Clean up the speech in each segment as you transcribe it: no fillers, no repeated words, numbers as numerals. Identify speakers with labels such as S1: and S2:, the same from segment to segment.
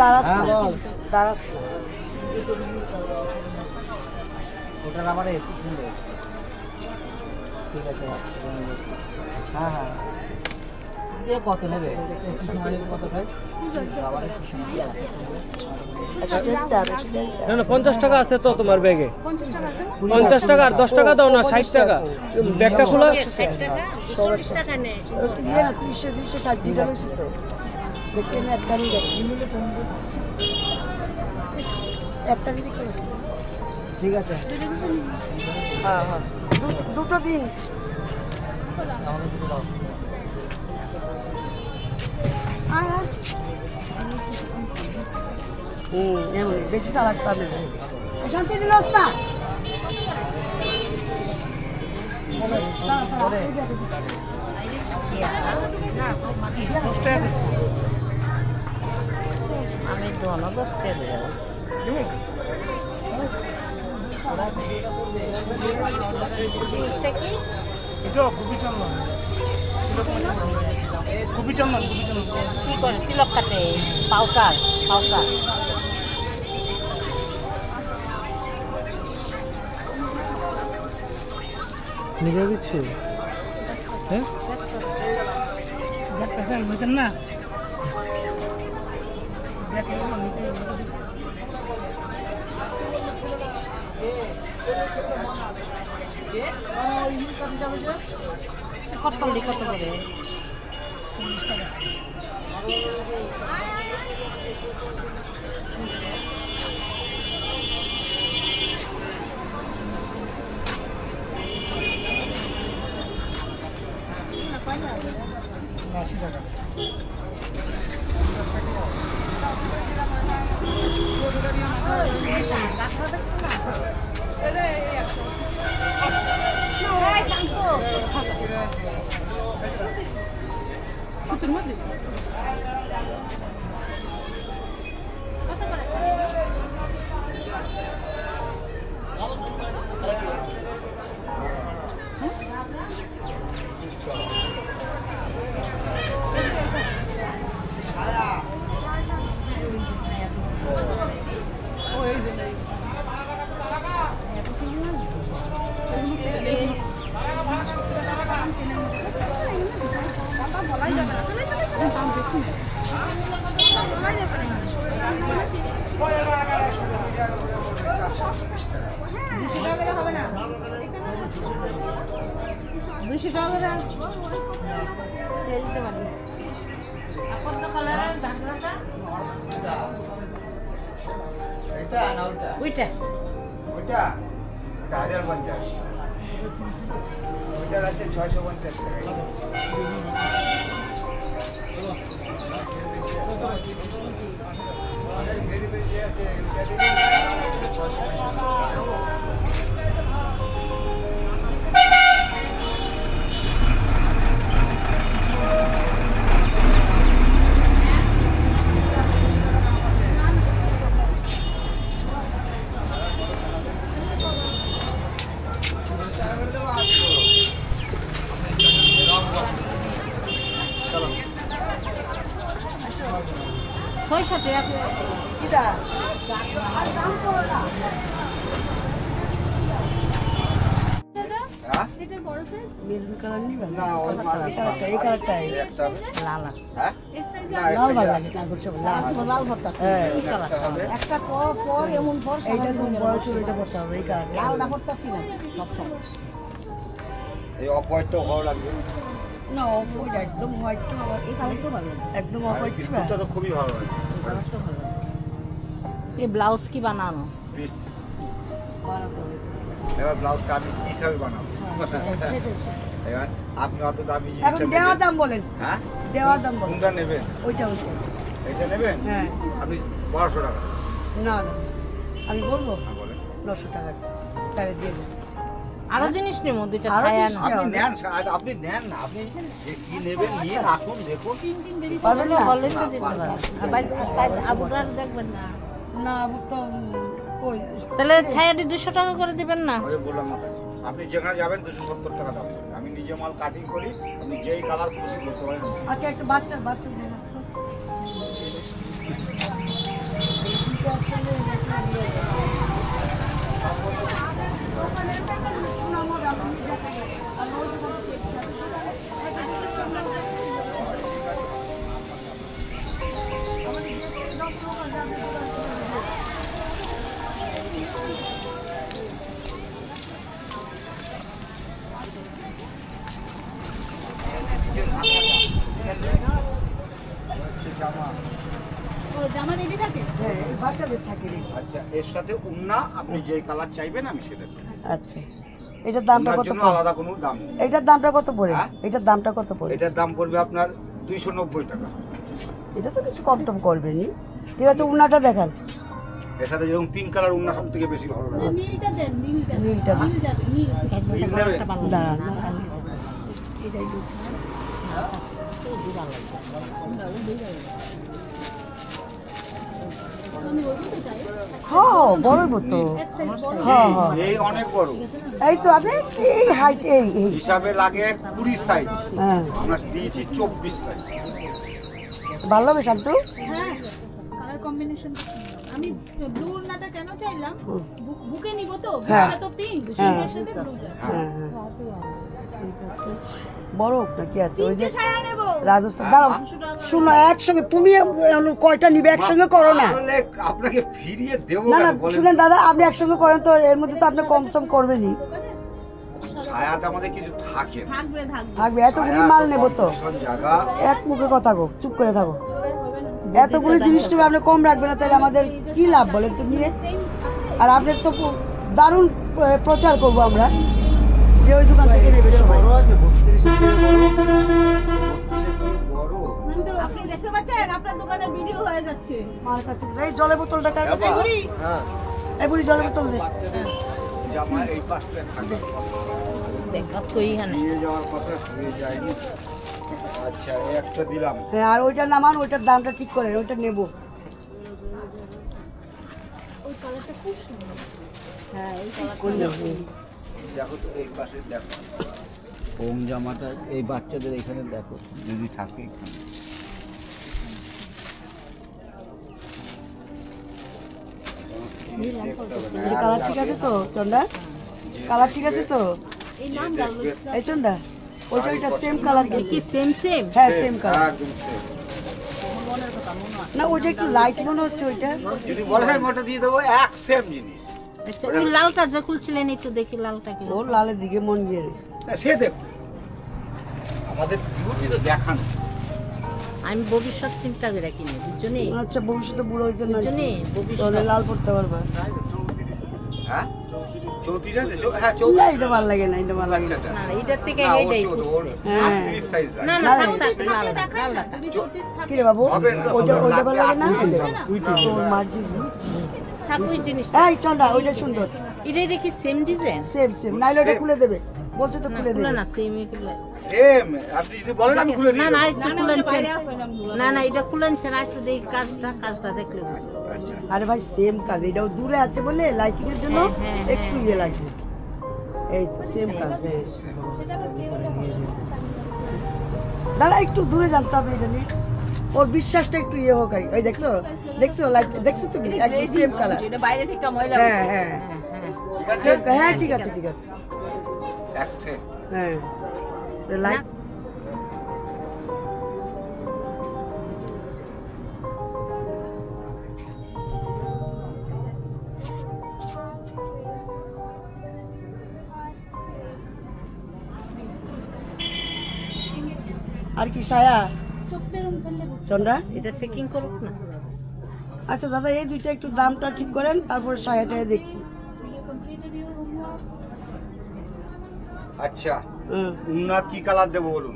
S1: দাঁড়াস না, দাঁড়াস না।
S2: ওটার আবার একটু সুন্দর। ঠিক আছে, হ্যাঁ হ্যাঁ দিয়ে কত নেবে? কত ভাই?
S3: না না 50 টাকা আছে তো তোমার ব্যাগে। 50 টাকা আর 10 টাকা দাও না, 60 টাকা। ব্যাগটা খোলা
S4: 60 টাকা 40 টাকা নেই।
S1: ইয়ে না 30-60 দিকে বেশি তো। দেখতে আমি একটা নিয়ে যাচ্ছি, একটা নিয়ে কি হচ্ছে?
S2: ঠিক আছে,
S1: হ্যাঁ হ্যাঁ, দুটো দিন।
S2: আমাকে দুটো দাও।
S1: এমনি বেশি চালাতে পারবে না। শান্তি দিলস না।
S4: আমি দোনো 10 টাকা দেব। জিনিসটা কি?
S3: এটা গোপী চন্দন। গোপী চন্দন, গোপী চন্দন।
S4: কি করে তিলক কাটে? Powder, powder.
S3: নিজে দিচ্ছি হ্যাঁ পেশা বলতেন না
S4: কত করে?
S3: 40 টাকা।
S2: এটা না ওটা?
S4: ওইটা
S2: ওইটা 1050। ওইটার আছে 650 টাকা।
S1: মেরুন কালার নিবে
S2: না ওই
S1: এই কালারটাই
S2: একটা
S1: লাল আছে।
S2: হ্যাঁ
S1: লাল ভালো লাগে কাগজ সব লাল
S4: লাল ভর্তা।
S1: হ্যাঁ
S4: একটা পর এমন পর
S1: এইটা তুমি বয়স হলে এটা করতে হবে এই কালার
S4: লাল না ভর্তা কি না সব সব।
S2: এই অপয় তো ভালো লাগবে।
S1: না ওইটা একদম হোয়াইট তো
S4: এই কালারটা ভালো।
S1: একদম
S2: আর
S1: হোয়াইট
S2: বিস্কুটটা তো খুবই ভালো লাগে।
S4: কালারটা ভালো। এই ব্লাউজ কি বানানো?
S2: পিস এবার ব্লাউজটা আমি কি হিসাবে বানাবো? এবার আপনি অত দামি
S1: এখন
S2: জিনিসটা
S1: দেওয়া
S2: নেবেন।
S1: দাম বলেন,
S2: হ্যাঁ
S1: দেওয়া দাম বলেন।
S2: কোনটা নেবেন?
S1: ওইটা ওইটা
S2: এটা নেবেন?
S1: হ্যাঁ
S2: আপনি 1200 টাকা।
S1: না না আমি বলবো
S2: হ্যাঁ বলেন।
S1: 900 টাকা তাহলে দিয়ে দেবো।
S4: আরো জিনিস নেবো দুইটা
S1: আরো
S4: ছায়া
S1: জিনিস
S4: না।
S2: আপনি নেন, আপনি নেন না, আপনি যে কি নেবেন নিয়ে আসুন দেখুন।
S1: পারবেন না?
S4: বললে তো দিতে পারেন। আর বাইরে আবুরার দেখবেন না।
S1: না আমি তো কই
S4: তাহলে ছায়াটি 200 টাকা করে দিবেন না?
S2: ওই বললাম না তাই। আপনি যেখানে যাবেন 270 টাকা দাম পড়বে। আমি নিজে মাল কাটিং করি, আপনি যেই কালার খুশি করতে পারেন।
S1: আচ্ছা একটা বাচ্চা বাচ্চা দেখাচ্ছ বাচ্চাদের থাকে রে।
S2: আচ্ছা, এর সাথে উন্না আপনি যেই কালার চাইবেন আমি সেটা দেব।
S1: আচ্ছা, এটার দামটা
S2: উন্নার
S1: কত
S2: জন্য
S1: পড়ে?
S2: আলাদা কোনো দাম নেই।
S1: এটার দামটা কত পড়ে?
S2: হ্যাঁ?
S1: এটার দামটা কত পড়ে?
S2: এটার দাম পড়বে আপনার 290 টাকা।
S1: এটা তো কিছু কম টম করবেনি। ঠিক আছে, উন্নাটা দেখান।
S2: এর সাথে যেরকম পিঙ্ক কালার উন্না সব থেকে বেশি ভালো লাগে।
S4: নীলটা দেন, নীলটা দেন।
S1: নীলটা দেন।
S4: নীল যাবে, নীল।
S2: নীল নেবে?
S1: দাঁড়ান দাঁড়ান। এটাই দিন।
S4: আমি বলতে চাই
S1: হ্যাঁ, বড় বোতো।
S4: এক সাইজ বড়।
S1: হ্যাঁ, হ্যাঁ।
S2: এই অনেক বড়।
S1: এই তো আপনি এই হাইট এই এই।
S2: হিসাবে লাগে 20 সাইজ।
S1: হ্যাঁ,
S2: আমরা দিয়েছি 24 সাইজ।
S1: ভালো হবে শান্ত।
S4: হ্যাঁ, কালার কম্বিনেশন। আমি ব্লু নাটা কেন চাইলাম? বুকে নিব তো,
S1: হ্যাঁ।
S4: বুকটা তো পিঙ্ক,
S1: হ্যাঁ।
S4: পিঙ্কের সাথে ব্লু যায়।
S1: হ্যাঁ হ্যাঁ, ঠিক আছে। বড় হোক না, কি আছে ওই যে রাজস্থান। দাঁড়াও, শুনো, একসঙ্গে তুমি কয়টা নিবে একসঙ্গে করো না।
S2: তাহলে আপনাকে ফিরিয়ে দেবো
S1: না
S2: কেন
S1: না,
S2: বলেন?
S1: শুনেন দাদা, আপনি একসঙ্গে করেন তো এর মধ্যে তো আপনি কম সম করবেনই।
S2: ছায়াতে আমাদের কিছু থাকে না।
S1: থাকবে এতগুলি মাল নেবো তো।
S2: সব জায়গা
S1: এক মুখে কথা গো, চুপ করে থাকো। এতগুলি জিনিস নেবে, আপনি কম রাখবেন না, তাহলে আমাদের কি লাভ বলেন তো নিয়ে? আর আপনার তো দারুণ প্রচার করব আমরা যে ওই দোকান থেকে নেবে সবাই।
S5: আপনি দেখতে পাচ্ছেন আপনার দোকানে ভিডিও হয়ে যাচ্ছে।
S1: মার কাছে এই জলের বোতলটা কার কাছে?
S2: হ্যাঁ,
S1: এই বুড়ি জলের বোতল দে।
S2: জামা এই পাশে থাকে।
S4: দেখা থই হানে।
S2: নিয়ে যাওয়ার কথা হয়ে যায়নি। আচ্ছা, এই একটা দিলাম।
S1: হ্যাঁ, আর ওইটা নামান, ওইটার দামটা ঠিক করেন, ওইটা নেবো।
S4: ওই কালারটা খুব সুন্দর।
S1: হ্যাঁ, ওই কালারটা
S2: দেখো তো এই পাশে দেখো। ওম জামাটা এই বাচ্চাদের এখানে দেখো যদি থাকে এখানে।
S1: কালার ঠিক আছে তো চন্ডা? কালার ঠিক আছে তো?
S4: এই নাম ডাললো।
S1: এই চন্ডা, ওইটা ওইটা সেম কালার
S4: কি সেম সেম?
S1: হ্যাঁ, সেম কালার।
S2: একদম same।
S1: না, ওইটা একটু লাইট মনে হচ্ছে ওইটা।
S2: যদি বলে আমি ওটা দিয়ে দেবো, এক সেম জিনিস।
S4: আচ্ছা, ওই লালটা যে খুলছিলেন একটু দেখি লালটা কি।
S1: ও লালের দিকে মন গিয়ে রয়েছে।
S2: না, সে দেখো আমাদের বিউটি তো দেখানো।
S4: আমি ভবিষ্যৎ চিন্তা করে কিনি, বুঝছনি?
S1: আচ্ছা, ভবিষ্যতে বুড়ো হইতে না,
S4: বুঝছনি?
S1: তাহলে
S4: ভবিষ্যৎ।
S1: লাল পড়তে পারবা।
S2: হ্যাঁ, 34 আছে? হ্যাঁ,
S1: না,
S2: 34।
S1: এটা ভালো লাগে না, এটা ভালো লাগে না।
S2: বাচ্চাটা।
S4: না, এটার থেকে
S2: না, ওর
S4: এইটাই
S2: 14, ওর
S4: খুঁজছে।
S1: হ্যাঁ।
S2: 38 সাইজ লাগে।
S4: না না, থাক থাক, লালটা, লালটা।
S1: কি রে বাবু,
S2: হবে তো,
S1: ওইটা
S2: হবে,
S1: ওইটা ভালো লাগে না?
S2: লাগবে,
S1: তোর মার্জি।
S4: থাক ওই জিনিস।
S1: এই চন্ডা, ওইটা সুন্দর,
S4: এটা কি সেম ডিজাইন?
S1: Same same. নাইলে ওটা
S2: Same.
S1: খুলে দেবে, বলছে তো
S4: না,
S1: খুলে
S4: খুলে
S1: দেবে।
S4: না, সেমই খুলে।
S2: সেম। আপনি যদি বলেন আমি খুলে
S4: না
S2: দিই।
S4: না, একটু খুলেনছেন। না না, এটা খুলেনছেন, আর একটু দেখি কাজটা দেখলে বুঝবো।
S2: আচ্ছা,
S1: আরে ভাই, সেম কাজ, এটাও দূরে আছে বলে লাইটিং এর জন্য
S4: হ্যাঁ, হ্যাঁ,
S1: একটু
S4: হ্যাঁ,
S1: ইয়ে লাগবে। এই তো সেম কাজ। হ্যাঁ। দাদা, একটু দূরে জানতে হবে এটা নিয়ে, ওর বিশ্বাসটা একটু ইয়ে হোক আর কি। ওই দেখছো দেখছো লাইট দেখছো তুমি, একদম সেম কালার।
S5: এটা বাইরে থেকে ময়লা
S1: হ্যাঁ হ্যাঁ
S4: হ্যাঁ হ্যাঁ।
S2: ঠিক আছে।
S1: হ্যাঁ, ঠিক আছে ঠিক আছে।
S2: এক সেম।
S1: হ্যাঁ, লাইট আর কি সায়া চন্ডা?
S4: এটা প্যাকিং করুক না।
S1: আচ্ছা দাদা, এই দুইটা একটু দামটা ঠিক করেন, তারপর সায়াটা দেখছি।
S2: আচ্ছা,
S1: হুম।
S2: উন্না কি কালার দেবো বলুন?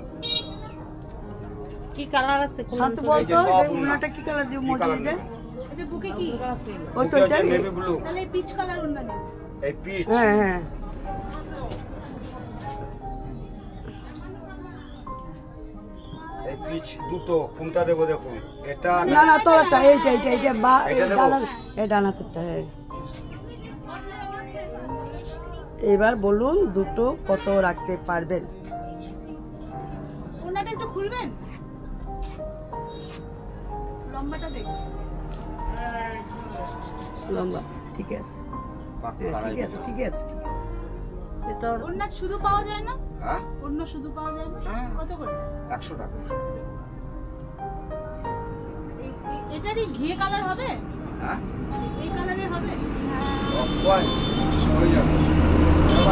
S4: কি কালার আছে কোন?
S1: শান্ত
S2: এই
S1: বলতো,
S2: যে সব
S1: এই উন্নাটা কি কালার দিব?
S2: কি কালার
S1: মজুরিটা
S2: নেবেন?
S4: এটা বুকে কি?
S1: ওই তো এটা।
S2: Navy blue.
S4: তাহলে পিচ কালার ওন্না দিন।
S2: এই পিচ।
S1: হ্যাঁ হ্যাঁ,
S2: এই পিচ দুটো কোনটা দেবো দেখুন। এটা
S1: না না, তোরটা এইটা এইটা এইটা বা
S2: এইটা দেবো?
S1: এই ডানাতেরটা। হ্যাঁ, এবার বলুন দুটো কত রাখতে পারবেন?
S4: ওন্নাটা একটু খুলবেন, লম্বাটা দেখুন।
S1: লম্বা ঠিক আছে।
S2: পাক্কা
S1: হ্যাঁ, ঠিক
S2: আড়াই
S1: আছে ঠিক আছে ঠিক আছে।
S4: এটা ওন্না শুধু পাওয়া যায় না?
S2: হ্যাঁ,
S4: ওন্না শুধু পাওয়া যায় না?
S2: হ্যাঁ।
S4: কত করে?
S2: 100 টাকা।
S4: এটারই ঘিয়ে কালার হবে?
S2: হ্যাঁ,
S4: এই কালারের হবে?
S2: অফ হোয়াইট হয়ে যাবে।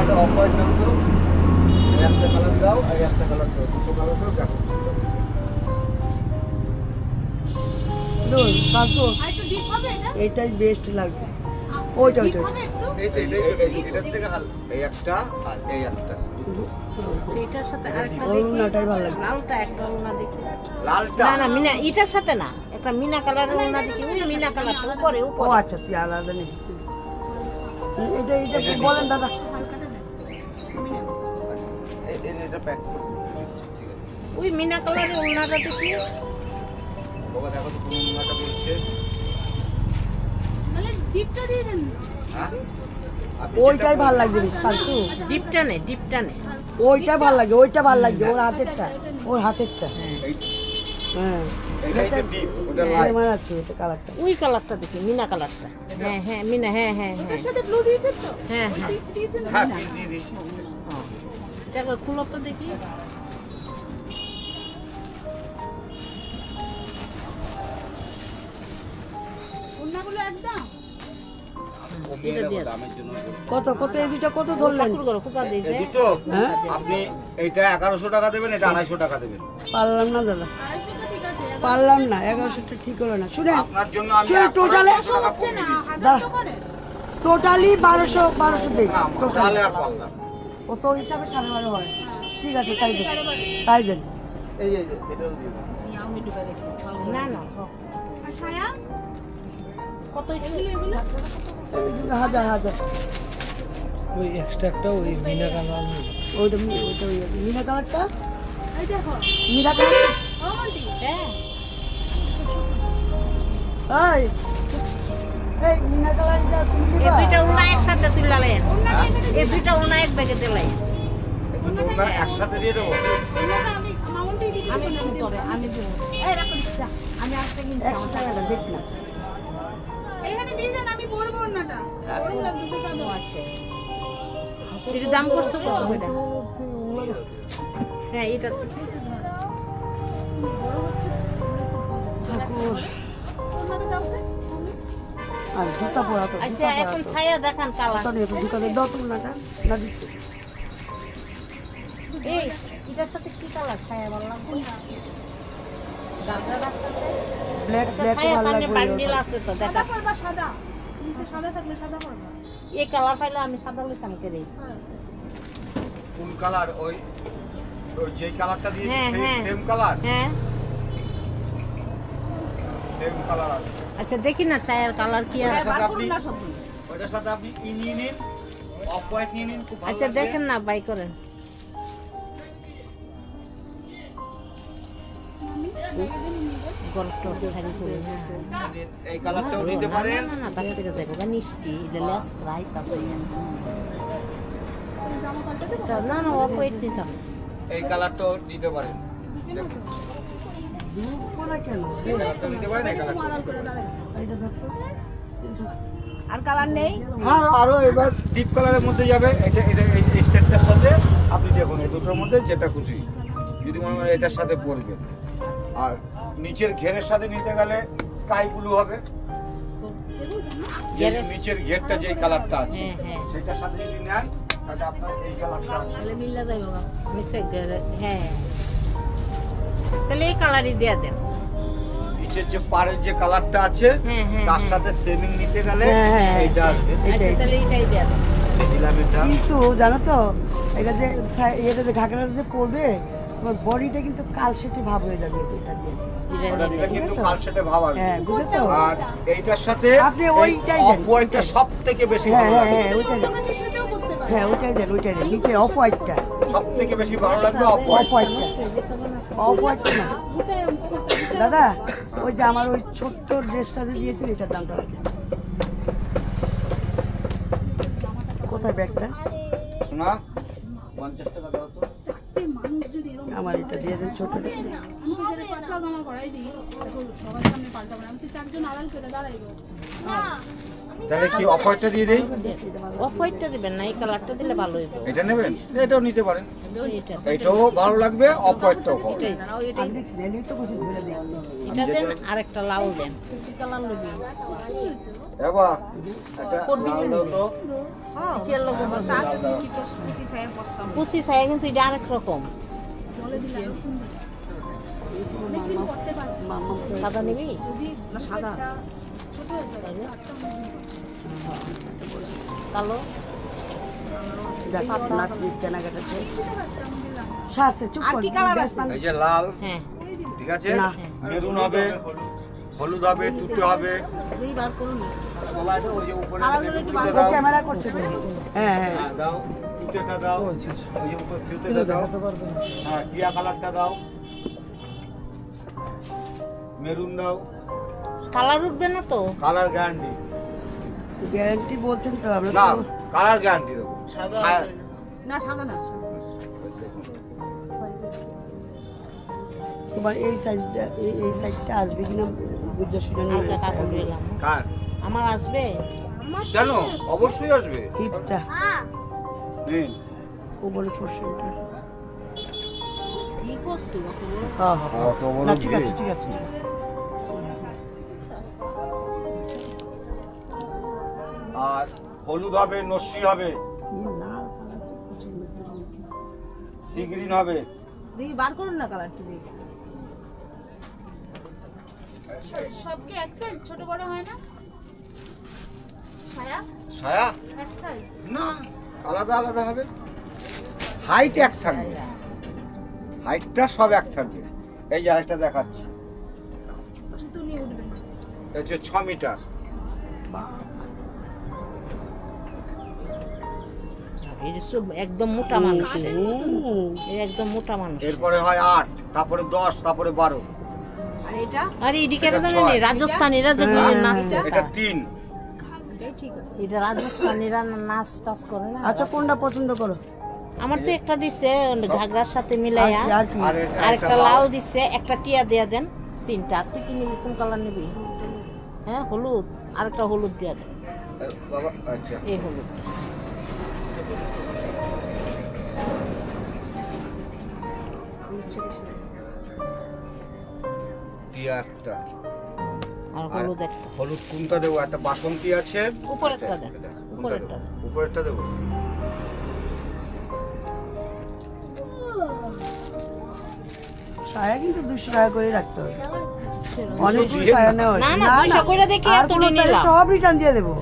S2: একটা অফ হোয়াইট নাম তো, এই একটা কালার দাও আর একটা কালার দাও, দুটো কালার দাও, দেখো।
S1: দাদু কাকু
S4: আর একটু ডিপ হবে এটা
S1: এইটাই বেস্ট লাগবে। ওইটা
S4: ডিপ
S1: ওইটা
S4: হবে একটু
S2: এটার থেকে এই একটা আর এই একটা
S5: এটার সাথে আরেকটা
S1: ওই
S5: দেখি
S1: উন্নাটাই ভালো লাগে।
S5: লালটা একটা উন্না দেখি
S2: লালটা
S5: না না মিনা এটার সাথে না একটা মিনা কালারের উন্না দেখি ওই মিনা কালারটা উপরে
S1: ও
S5: উপরে
S1: আচ্ছা তুই আলাদা নেই এটা এটা কি বলেন দাদা?
S2: এটা প্যাক করে দিচ্ছি, ঠিক আছে
S5: ওই মিনা কালারের উন্নাটা দেখি
S2: বাবা দেখো তো কোন উন্নাটা বলছে
S4: তাহলে ডিপটা দিয়ে দেন
S2: হ্যাঁ আপনি
S1: ওইটাই ভালো লাগবে কাকু,
S5: ডিপটা নে ডিপটা নে
S1: ওইটা ভালো লাগে, ওইটা ভালো লাগবে ওর হাতেরটা, ওর হাতেরটা। হ্যাঁ
S2: এইটাই তো ডিপ ওটা
S1: এটা
S2: লাইট
S1: আমার আছে এটা কালারটা।
S5: ওই কালারটা দেখি মিনা কালারটা হ্যাঁ হ্যাঁ মিনা হ্যাঁ হ্যাঁ হ্যাঁ
S4: এর সাথে ব্লু দিয়েছেন তো
S5: হ্যাঁ হ্যাঁ
S4: পিচ দিয়েছেন না?
S2: হ্যাঁ পিস দিয়ে দিয়েছি
S5: এটা খুলো তো দেখি
S4: ওন্নাগুলো একদম
S2: কমিয়ে দেবো দামের জন্য
S1: কত কত এই দুটো কত ধরলেন?
S5: ঠাকুর ঘরে খোঁজা দিয়েছে
S2: এই দুটো
S1: হ্যাঁ
S2: আপনি এইটা 1100 টাকা দেবেন, এটা 250 টাকা দেবেন।
S1: পারলাম না দাদা,
S4: আড়াইশোটা ঠিক আছে
S1: পারলাম না, 1100টা ঠিক হলো না। শুনে
S2: আপনার জন্য আমি
S1: শুনে টোটালে
S2: 100 টাকা কমিয়ে দিয়েছি।
S4: হাজার তো করে
S1: টোটালি 1200 দেই
S2: না তাহলে আর পারলাম না।
S1: ও তো হিসাবে 12.5 হয়। ঠিক আছে তাই দেন, তাই দেন।
S2: এই যে এটাও দিয়ে দিন।
S5: না না
S4: আর সায়া
S5: কত
S4: এগুলো এগুলো
S1: এই দুটো হাজার হাজার
S3: ওই এক্সট্রা একটা ওই বিনা কালার
S1: ওইটা ওইটা ওই মিনা কালারটা,
S4: এই দেখো
S1: মিনা কালারটা।
S4: ও মান্টি
S5: হ্যাঁ
S1: এই মিনা কালারটা তুমি
S5: এই
S1: দিবা?
S5: দুইটা উন্না একসাথে তুললালেন এই দুইটা উন্না এক ব্যাগে দিলাই
S2: এই দুটো আমরা একসাথে দিয়ে দেবো।
S4: ওন্নাটা আমি মাউন্টি দিদি
S5: আমি ফোন করে আমি দেব এই রাখো দিচ্ছা আমি আজকে কিনছি
S1: 100 টাকাটা দেখি।
S4: এখানে দিয়ে দেন আমি পরবো ওন্নাটা ভালো লাগছে চাদর
S5: আচ্ছা এর দাম করছো কত করে হ্যাঁ এটা
S1: ঠাকুর
S4: ওন্নাটা দাও সে
S1: আর জুতা পরা তো,
S5: আচ্ছা এখন ছায়া দেখান কালার
S1: জুতা দিয়ে দাও তুলনাটা না দিচ্ছি।
S5: এই এটার সাথে কি কালার ছায়া বললাম গাজরা রাখতে
S1: ব্ল্যাক
S5: আচ্ছা
S1: ব্ল্যাক
S5: ছায়া
S1: ভালো
S5: তাহলে
S1: লাগবে।
S5: বান্ডিল আছে তো
S4: সাদা
S5: দেখা
S4: পরবা সাদা নিচে সাদা থাকলে সাদা পরবা
S5: এই কালার পাইলে আমি সাদা লইতাম করে
S4: হ্যাঁ
S2: কোন কালার? ওই ওই যে কালারটা দিয়েছি
S5: হ্যাঁ, হ্যাঁ।
S2: সেম কালার,
S5: হ্যাঁ
S2: সেম কালার আছে।
S5: আচ্ছা দেখি না চায়ের কালার কি আছে
S2: ওইটার সাথে আপনি ই নিয়ে নিন, অফ হোয়াইট নিয়ে নিন, খুব ভালো
S5: আচ্ছা
S2: লাগবে।
S5: দেখেন না বাই করেন গল্প শাড়ি করে না
S2: এই কালারটাও নিতে পারেন।
S5: না না তার থেকে যাবো গা মিষ্টি এটা লেস রাইট আছে না না অফ ওয়েট নিতাম
S2: এই কালারটাও নিতে পারেন। দেখুন,
S1: দুধ পরা কেন?
S2: এই কালারটাও নিতে পারেন, এই কালারটাও নিতে পারেন।
S1: এইটা দেখো।
S5: আর কালার নেই
S2: আরো এবার ডিপ কালারের মধ্যে যাবে। এটা এটা এই সেটটার সাথে আপনি দেখুন এই দুটোর মধ্যে যেটা খুশি, যদি মনে হয় এটার সাথে পরবেন। আর নিচের ঘেরের সাথে নিতে গেলে স্কাই ব্লু হবে। যে নিচের ঘেরটা যেই কালারটা আছে
S5: হ্যাঁ হ্যাঁ
S2: সেটার সাথে যদি নেন তাহলে আপনার এই কালারটা
S5: তাহলে মিল্লা যাইব গা মিশে হ্যাঁ তাহলে এই কালারই দিয়ে দেন
S2: নিচের যে পাড়ের যে কালারটা আছে
S5: হ্যাঁ হ্যাঁ
S2: তার
S5: হ্যাঁ।
S2: সাথে সেমিং নিতে গেলে
S1: হ্যাঁ, হ্যাঁ,
S2: এইটা আসবে।
S5: আচ্ছা তাহলে এইটাই দিয়ে দেন
S2: দিলাম এটা।
S1: কিন্তু জানো তো এটা যে এটা যে ঘাগরাটা যে পড়বে তোমার বডিটা কিন্তু কালশেটে ভাব হয়ে যাবে এটা দিয়ে।
S2: ওটা দিলে কিন্তু কালসেটে ভাব আসবে।
S1: হ্যাঁ বুঝলে তো?
S2: আর এইটার সাথে
S1: আপনি ওইটাই
S2: অফ
S1: দেন।
S2: হোয়াইটটা সবথেকে বেশি
S1: হ্যাঁ
S2: ভালো
S1: হ্যাঁ
S2: লাগবে।
S1: হ্যাঁ ওইটাই দেন,
S4: আমাদের সাথেও করতে পারে
S1: হ্যাঁ ওইটাই দেন, ওইটাই দেন। নিচে অফ হোয়াইটটা,
S2: সবথেকে বেশি ভালো লাগবে অফ
S1: অফ
S2: হোয়াইট।
S1: হোয়াইটটা, অফ হোয়াইটটা না
S4: বুটে অঙ্ক করতে দিতে
S1: দাদা। ওই যে আমার ওই ছোট্ট ড্রেসটা যে দিয়েছিল এটার দামটা রাখেন। কোথায় ব্যাগটা?
S2: শোনা 50 টাকা দাও তো।
S4: চারটে মানুষ যদি এরকম
S1: আমার এটা দিয়ে দেন ছোটটা।
S4: আমি তো সেটা পাল্টা জামা করাই দিই এখন সবার সামনে পাল্টাবো না আমি সেই চারজন আড়াল করে দাঁড়াইবো
S2: তাহলে কি অফ হোয়াইটটা দিয়ে দেই?
S5: অফ হোয়াইটটা দিবেন না এই কালারটা দিলে ভালো হইব
S2: এটা নেবেন? এটাও নিতে পারেন।
S5: এটা
S2: এটাও ভালো লাগবে, অফ হোয়াইটটাও ভালো লাগবে।
S5: এটাই এটাই
S1: আমি দেখছি এলেই তো বসে ধরে দিই।
S5: এটা দেন আর একটা লাল দেন তুই কি কালার লবি
S2: এবা এটা লাল দাও তো।
S5: এটার লোক কুচি ছায়া কিন্তু এটা আরেক রকম
S4: অনেকদিন করতে পারবো।
S5: সাদা নিবি?
S4: যদি
S5: না সাদা?
S4: ছোট হয়ে যায়, আটটা মনে হয়।
S5: কালো?
S1: যাক, নাচ নিচ কেনাকাটা শেষ।
S4: ছোট একটা আমি দিলাম।
S1: সারছে, চুপ
S5: আর
S1: কর,
S5: কি কালার
S1: ব্যস্ত
S5: আছে?
S1: না।
S2: এই যে লাল,
S5: হ্যাঁ।
S2: ঠিক আছে,
S1: না।
S2: মেরুন হবে, হলুদ হবে, তুতে হবে।
S5: এই বার করুন।
S2: বাবা, এটা ওই যে উপরে
S5: কালারগুলো একটু
S2: তুতে
S1: ও
S2: দাও।
S1: ক্যামেরা করছে তো। হ্যাঁ হ্যাঁ
S2: হ্যাঁ, দাও, তুতেটা দাও। ওই যে উপরে তুতেটা দাও। হ্যাঁ, টিয়া কালারটা দাও। মেরুন দাও।
S5: কালার উঠবে না তো?
S2: কালার গ্যারান্টি
S1: গ্যারান্টি বলছেন তো আমরা
S2: না,
S1: তো।
S2: কালার গ্যারান্টি দেবো। হ্যাঁ,
S5: না সাদা না।
S1: তোমার এই সাইজটা এই সাইজটা আসবে কিনা বুঝে শুনে নিয়ে
S5: হালকা কাপড় দিলাম।
S2: কার?
S5: আমার আসবে?
S2: কেন? অবশ্যই আসবে।
S1: হিটটা
S2: নিন।
S1: ও বলে পোর্শনটা।
S5: ঠিক বস্তু অত বড়।
S1: হ্যাঁ হ্যাঁ
S2: অত বড়
S1: না, ঠিক
S2: ভিড়।
S1: আছে ঠিক আছে ঠিক আছে।
S2: আর হলুদ হবে, নস্যি হবে,
S1: না কালারটা পছন্দ করি।
S2: সি গ্রিন হবে।
S5: দেখি বার করুন না কালারটা দেখি।
S4: সব কি এক সাইজ, ছোট বড় হয় না? ছায়া
S2: ছায়া
S4: এক সাইজ।
S2: না, আলাদা আলাদা হবে। হাইট এক থাকবে, হাইটটা সব এক থাকবে। এই যে আরেকটা দেখাচ্ছি,
S4: জুতো নিয়ে উঠবে।
S2: এটা হচ্ছে 6 মিটার।
S5: এর সব একদম মোটা মানুষ।
S1: হুম,
S5: এর একদম মোটা মানুষ।
S2: এরপরে হয় 8, তারপরে 10, তারপরে 12।
S4: আর এটা
S5: আরে এদিকে
S2: এটা
S5: তো
S2: ছয়।
S5: নেই, রাজস্থানীরা যেগুলো
S1: হ্যাঁ,
S5: নাচে।
S2: এটা 3।
S4: এটাই ঠিক আছে।
S5: এটা রাজস্থানীরা নাচ টাচ করে না।
S1: আচ্ছা কোনটা পছন্দ করো?
S5: আমার তো একটা দিছে ঘাগরার সাথে
S1: আর
S5: মিলাইয়া,
S1: কি, আর কি?
S2: আর
S5: আর একটা লাল দিছে, একটা টিয়া দিয়া দেন, তিনটা। আর তুই কি নিবি? কোন কালার নিবি? হ্যাঁ হলুদ, আর একটা হলুদ দিয়া দেন।
S2: বাবা, আচ্ছা,
S5: এই হলুদ।
S2: টিয়া একটা।
S5: আর হলুদ একটা।
S2: হলুদ কোনটা দেবো? একটা বাসন্তী আছে,
S5: উপরেরটা দেন,
S2: এটা, কোনটা
S5: উপরেরটা।
S2: দেবো? উপরেরটা দেবো।
S1: সায়া কিন্তু 200 টাকা করে রাখতে হবে।
S5: সেরকম।
S1: অনেকগুলো সায়া নেওয়া
S5: না, না, 200 করে দেখি
S1: আর
S5: এতটি
S1: কোনো তাহলে
S5: নিলাম।
S1: সব রিটার্ন দিয়ে দেবো।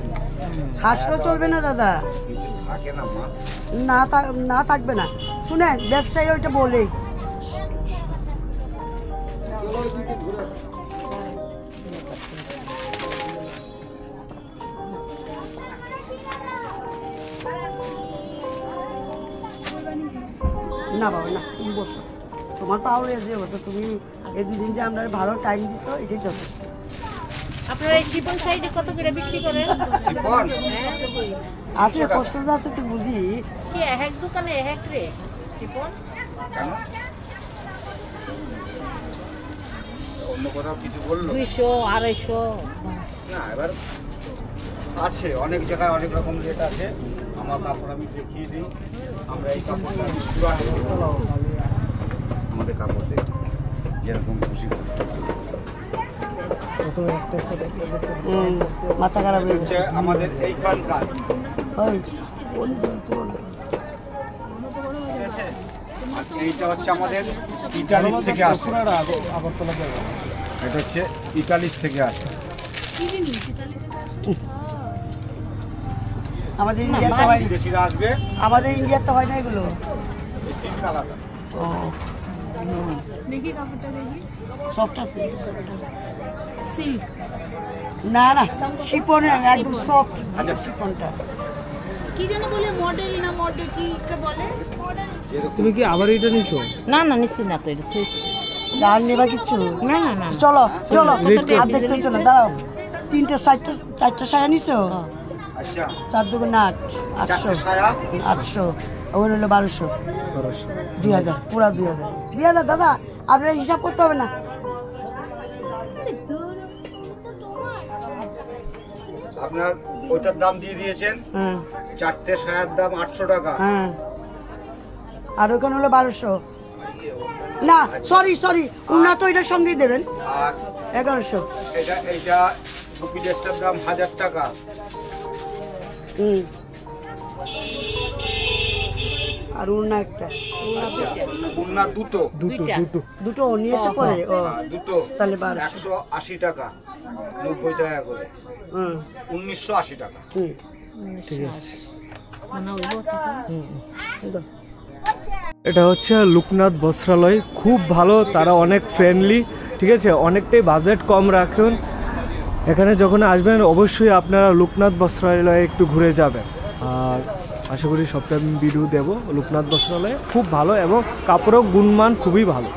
S1: হাসলে চলবে না দাদা,
S2: কিছু থাকে না মা।
S1: না থাকবে না। শুনেন, ব্যবসায়ী ওইটা বলেই না বাবা না, তুমি বসো, তোমার পাওয়ার এসে তো তুমি এই দুদিন যে আমরা ভালো টাইম দিচ্ছ এটাই যথেষ্ট।
S5: আপনারা এই শিপন সাইডে কত করে বিক্রি করেন?
S2: শিফন?
S1: আছে কষ্ট আছে তুই বুঝি।
S5: কি এক দোকানে এক রে শিপন?
S2: কেন? অন্য কোথাও কিছু বললো?
S5: 200, 250।
S2: না, এবার আছে অনেক জায়গায় অনেক রকম রেট আছে। আমার কাপড় আমি দেখিয়ে দিই। আমরা এই কাপড়টা আমাদের কাপড় দেখ যেরকম খুশি করি।
S1: মাথা খারাপ হয়ে
S2: হচ্ছে
S1: গেছে।
S2: আমাদের এইখানকার,
S1: ওই কোন তুলনা?
S2: ঠিক আছে? আর এইটা হচ্ছে আমাদের ইতালির থেকে আসে। এটা হচ্ছে ইতালির থেকে আসে।
S4: কি জিনিস ইতালি থেকে আসে?
S1: আমাদের ইন্ডিয়াতে হয়,
S2: বিদেশিরা আসবে,
S1: আমাদের ইন্ডিয়াতে হয় না এগুলো।
S2: এই সিল্ক আলাদা।
S1: ও
S4: দেখি কাপড়টা দেখি।
S1: সফট আছে, সফট আছে।
S4: সিল্ক।
S1: না না, শিপন একদম সফট শিপনটা।
S4: কি যেন বলে মডেল না মডেল কি একটা বলে? মডেল।
S2: যেরকম
S3: তুমি কি আবার এটা নিছো?
S5: না না নিচ্ছি না তো এটা শেষ।
S1: আর নেবা কিচ্ছু?
S5: না না না।
S1: চলো চলো,
S5: Ready?
S1: আর দেখতে হচ্ছে না, দাঁড়াও। 3টে 4টে সায়া নিছো?
S5: হ্যাঁ।
S2: আচ্ছা,
S1: 4 দুগুণ 8, 800,
S2: 4টে সায়া
S1: 800, ওই হলো 1200, 2000, পুরা 2000। 2000 দাদা, আপনার হিসাব করতে হবে না।
S2: আপনার ওইটার দাম দিয়ে দিয়েছেন।
S1: হ্যাঁ
S2: 4টে সায়ার দাম 800 টাকা।
S1: হ্যাঁ, আর ওখানে হলো 1200। না সরি, উন্নত ওইটার সঙ্গেই দেবেন
S2: আর
S1: 1100।
S2: এইটা টুপি ড্রেসটার দাম 1000 টাকা।
S1: হুম, আর উড়না একটা।
S2: আচ্ছা উন্না দুটো
S5: দুইটা।
S1: দুটো নিয়েছে পরে? ও
S2: দুটো
S1: তাহলে 1200।
S2: 180 টাকা, 90 টাকা করে,
S1: হুম
S2: 1980 টাকা।
S1: হুম
S3: ঠিক আছে।
S5: মানে ওইব টাকা।
S1: দাও।
S3: এটা হচ্ছে লোকনাথ বস্ত্রালয়, খুব ভালো, তারা অনেক ফ্রেন্ডলি, ঠিক আছে, অনেকটাই বাজেট কম রাখুন। এখানে যখন আসবেন অবশ্যই আপনারা লোকনাথ বস্ত্রালয়ে একটু ঘুরে যাবেন। আর আশা করি সপ্তাহে ভিডিও দেবো। লোকনাথ বস্ত্রালয়ে খুব ভালো এবং কাপড়ের গুণমান খুবই ভালো।